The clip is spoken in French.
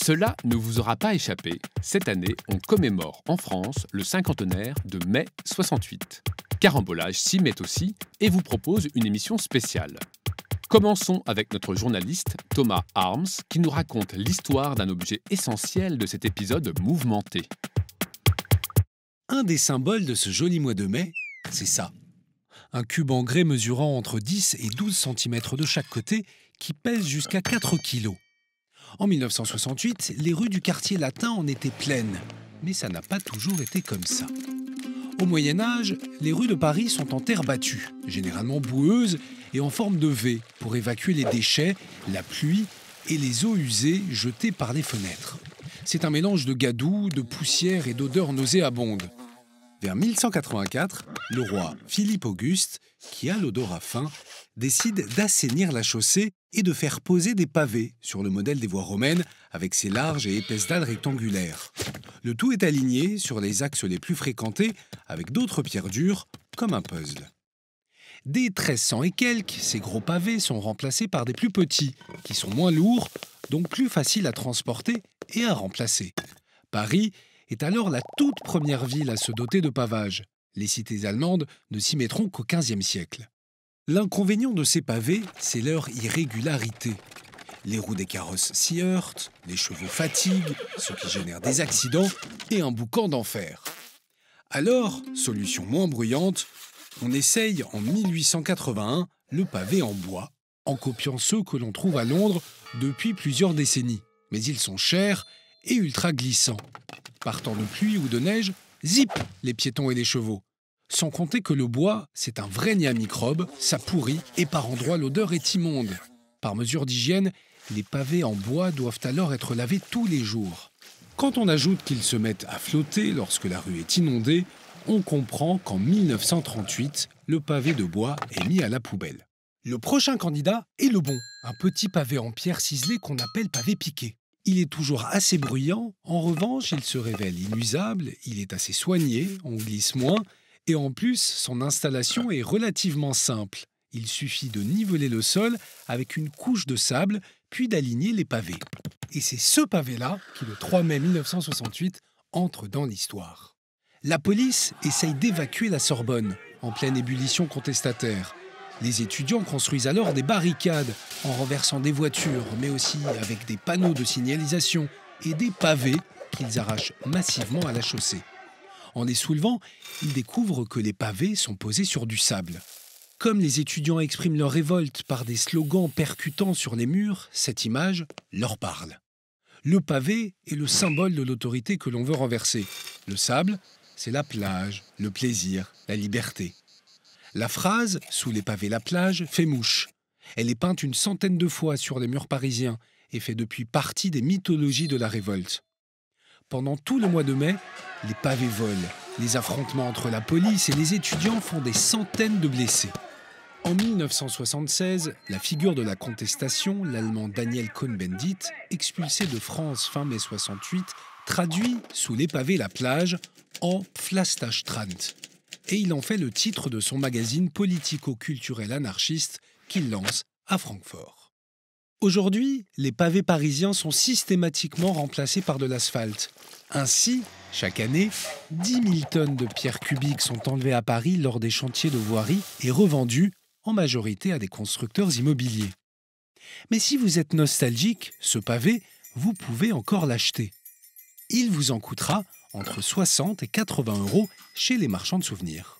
Cela ne vous aura pas échappé, cette année, on commémore en France le cinquantenaire de mai 68. Carambolage s'y met aussi et vous propose une émission spéciale. Commençons avec notre journaliste Thomas Arms qui nous raconte l'histoire d'un objet essentiel de cet épisode mouvementé. Un des symboles de ce joli mois de mai, c'est ça. Un cube en grès mesurant entre 10 et 12 cm de chaque côté qui pèse jusqu'à 4 kg. En 1968, les rues du quartier latin en étaient pleines, mais ça n'a pas toujours été comme ça. Au Moyen-Âge, les rues de Paris sont en terre battue, généralement boueuses et en forme de V, pour évacuer les déchets, la pluie et les eaux usées jetées par les fenêtres. C'est un mélange de gadou, de poussière et d'odeurs nauséabondes. Vers 1184, le roi Philippe Auguste, qui a l'odorat fin, décide d'assainir la chaussée et de faire poser des pavés sur le modèle des voies romaines avec ses larges et épaisses dalles rectangulaires. Le tout est aligné sur les axes les plus fréquentés avec d'autres pierres dures comme un puzzle. Dès 1300 et quelques, ces gros pavés sont remplacés par des plus petits, qui sont moins lourds, donc plus faciles à transporter et à remplacer. Paris est alors la toute première ville à se doter de pavage. Les cités allemandes ne s'y mettront qu'au XVe siècle. L'inconvénient de ces pavés, c'est leur irrégularité. Les roues des carrosses s'y heurtent, les chevaux fatiguent, ce qui génère des accidents et un boucan d'enfer. Alors, solution moins bruyante, on essaye en 1881 le pavé en bois, en copiant ceux que l'on trouve à Londres depuis plusieurs décennies. Mais ils sont chers et ultra glissants. Partant de pluie ou de neige, zip les piétons et les chevaux. Sans compter que le bois, c'est un vrai nid à microbes, ça pourrit et par endroits l'odeur est immonde. Par mesure d'hygiène, les pavés en bois doivent alors être lavés tous les jours. Quand on ajoute qu'ils se mettent à flotter lorsque la rue est inondée, on comprend qu'en 1938, le pavé de bois est mis à la poubelle. Le prochain candidat est le bon, un petit pavé en pierre ciselée qu'on appelle pavé piqué. Il est toujours assez bruyant, en revanche, il se révèle inusable, il est assez soigné, on glisse moins, et en plus, son installation est relativement simple. Il suffit de niveler le sol avec une couche de sable, puis d'aligner les pavés. Et c'est ce pavé-là qui, le 3 mai 1968, entre dans l'histoire. La police essaye d'évacuer la Sorbonne, en pleine ébullition contestataire. Les étudiants construisent alors des barricades en renversant des voitures, mais aussi avec des panneaux de signalisation et des pavés qu'ils arrachent massivement à la chaussée. En les soulevant, ils découvrent que les pavés sont posés sur du sable. Comme les étudiants expriment leur révolte par des slogans percutants sur les murs, cette image leur parle. Le pavé est le symbole de l'autorité que l'on veut renverser. Le sable, c'est la plage, le plaisir, la liberté. La phrase « Sous les pavés la plage » fait mouche. Elle est peinte une centaine de fois sur les murs parisiens et fait depuis partie des mythologies de la révolte. Pendant tout le mois de mai, les pavés volent. Les affrontements entre la police et les étudiants font des centaines de blessés. En 1976, la figure de la contestation, l'allemand Daniel Cohn-Bendit, expulsé de France fin mai 68, traduit « Sous les pavés la plage » en « Pflasterstrand ». Et il en fait le titre de son magazine politico-culturel anarchiste qu'il lance à Francfort. Aujourd'hui, les pavés parisiens sont systématiquement remplacés par de l'asphalte. Ainsi, chaque année, 10 000 tonnes de pierres cubiques sont enlevées à Paris lors des chantiers de voirie et revendues en majorité à des constructeurs immobiliers. Mais si vous êtes nostalgique, ce pavé, vous pouvez encore l'acheter. Il vous en coûtera entre 60 et 80 € chez les marchands de souvenirs.